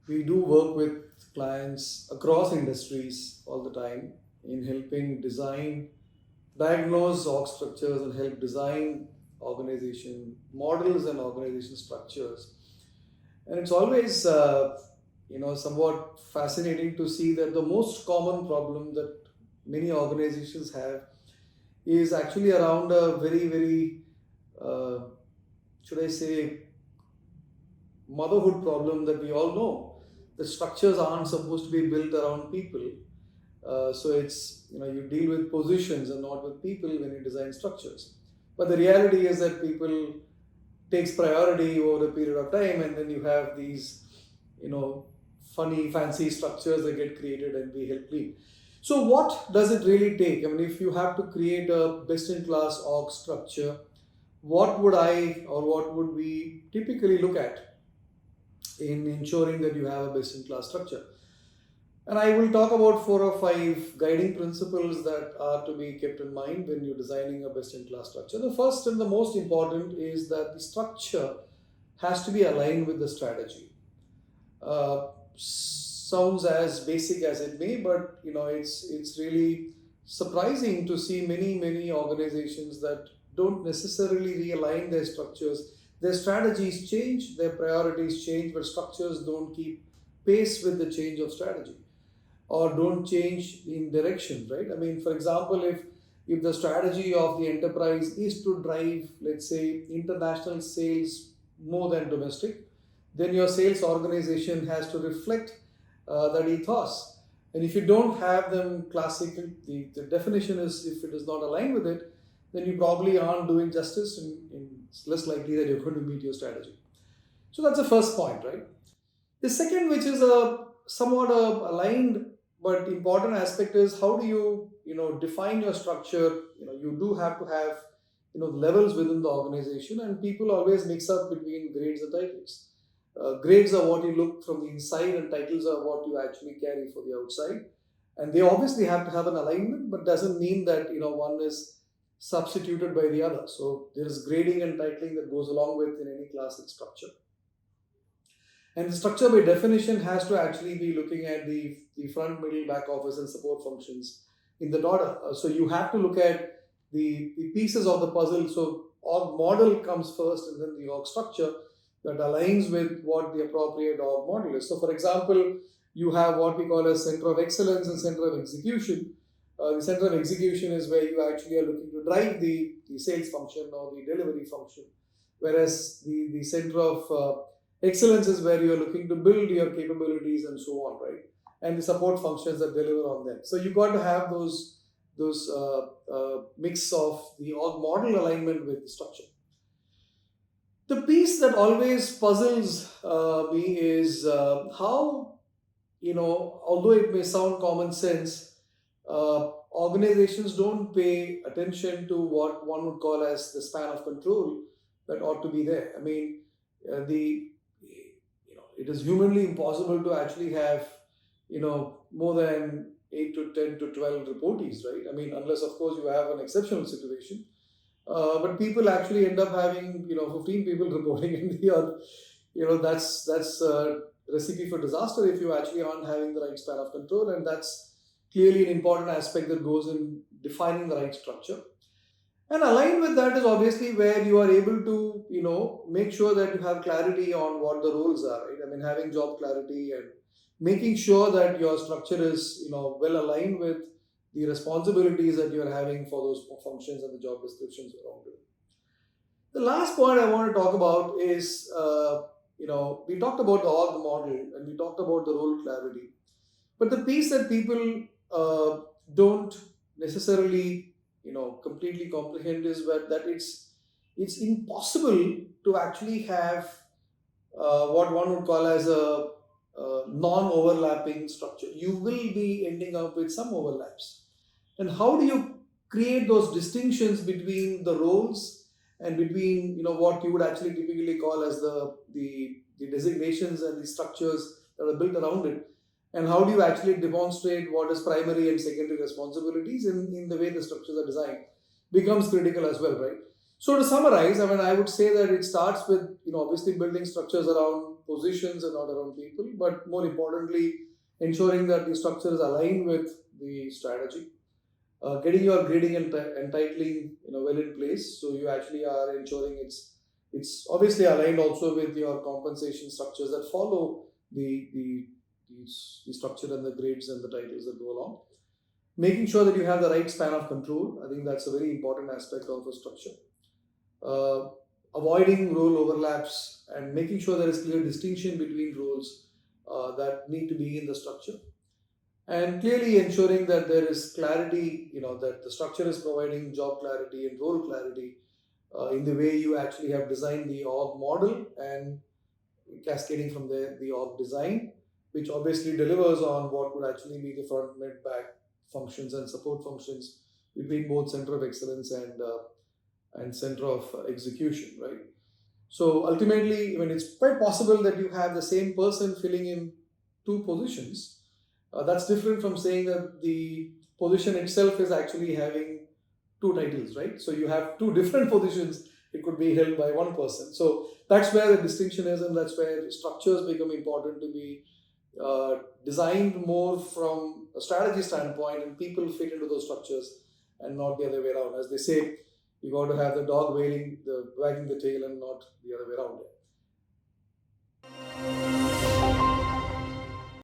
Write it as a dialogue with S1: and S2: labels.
S1: We do work with clients across industries all the time in helping design, diagnose org structures and help design organization models and organization structures. And it's always, somewhat fascinating to see that the most common problem that many organizations have is actually around a very, very, uh, should I say, motherhood problem that we all know. The structures aren't supposed to be built around people. So it's, you deal with positions and not with people when you design structures. But the reality is that people takes priority over a period of time, and then you have these, you know, funny, fancy structures that get created and we help lead. So what does it really take? I mean, if you have to create a best-in-class org structure, what would I or what would we typically look at in ensuring that you have a best-in-class structure? And I will talk about 4 or 5 guiding principles that are to be kept in mind when you're designing a best in class structure. The first and the most important is that the structure has to be aligned with the strategy. Sounds as basic as it may, but it's really surprising to see many organizations that don't necessarily realign their structures. Their strategies change, their priorities change, but structures don't keep pace with the change of strategy or don't change in direction, right? I mean, for example, if the strategy of the enterprise is to drive, let's say, international sales more than domestic, then your sales organization has to reflect that ethos. And if you don't have them classical, the definition is if it is not aligned with it, then you probably aren't doing justice, and it's less likely that you're going to meet your strategy. So that's the first point, right? The second, which is a somewhat aligned but important aspect, is how do you define your structure. You do have to have levels within the organization, and people always mix up between grades and titles. Grades are what you look from the inside, and titles are what you actually carry for the outside. And they obviously have to have an alignment, but doesn't mean that one is substituted by the other. So there is grading and titling that goes along with in any classic structure. And the structure by definition has to actually be looking at the front, middle, back office, and support functions in that order. So you have to look at the pieces of the puzzle. So org model comes first, and then the org structure that aligns with what the appropriate org model is. So, for example, you have what we call a center of excellence and center of execution. The center of execution is where you actually are looking to drive the sales function or the delivery function, whereas the center of excellence is where you're looking to build your capabilities and so on, right? And the support functions that deliver on them. So you got to have those mix of the org model alignment with the structure. The piece that always puzzles me is how, although it may sound common sense, organizations don't pay attention to what one would call as the span of control that ought to be there. I mean, the it is humanly impossible to actually have more than 8 to 10 to 12 reportees, right? I mean, unless of course you have an exceptional situation. But people actually end up having 15 people reporting in the that's a recipe for disaster if you actually aren't having the right span of control, and that's clearly an important aspect that goes in defining the right structure. And aligned with that is obviously where you are able to, make sure that you have clarity on what the roles are, right? I mean, having job clarity and making sure that your structure is, well aligned with the responsibilities that you're having for those functions and the job descriptions around it. The last point I want to talk about is, we talked about the org model and we talked about the role clarity. But the piece that people don't necessarily completely comprehend is that it's impossible to actually have what one would call as a non-overlapping structure. You will be ending up with some overlaps. And how do you create those distinctions between the roles and between what you would actually typically call as the designations and the structures that are built around it? And how do you actually demonstrate what is primary and secondary responsibilities in the way the structures are designed becomes critical as well, right? So to summarize, I mean, I would say that it starts with obviously building structures around positions and not around people, but more importantly, ensuring that the structure is aligned with the strategy. Getting your grading and titling well in place, so you actually are ensuring it's obviously aligned also with your compensation structures that follow the structure and the grades and the titles that go along. Making sure that you have the right span of control, I think that's a very important aspect of a structure. uh, Avoiding role overlaps and making sure there is clear distinction between roles that need to be in the structure, and clearly ensuring that there is clarity, that the structure is providing job clarity and role clarity in the way you actually have designed the org model, and cascading from there the org design, which obviously delivers on what would actually be the front, mid, back functions and support functions between both center of excellence and center of execution, right? So ultimately, I mean, it's quite possible that you have the same person filling in two positions. That's different from saying that the position itself is actually having two titles, right? So you have two different positions. It could be held by one person. So that's where the distinction is, and that's where structures become important to be designed more from a strategy standpoint, and people fit into those structures and not the other way around. As they say, you got to have the dog wagging the tail and not the other way around.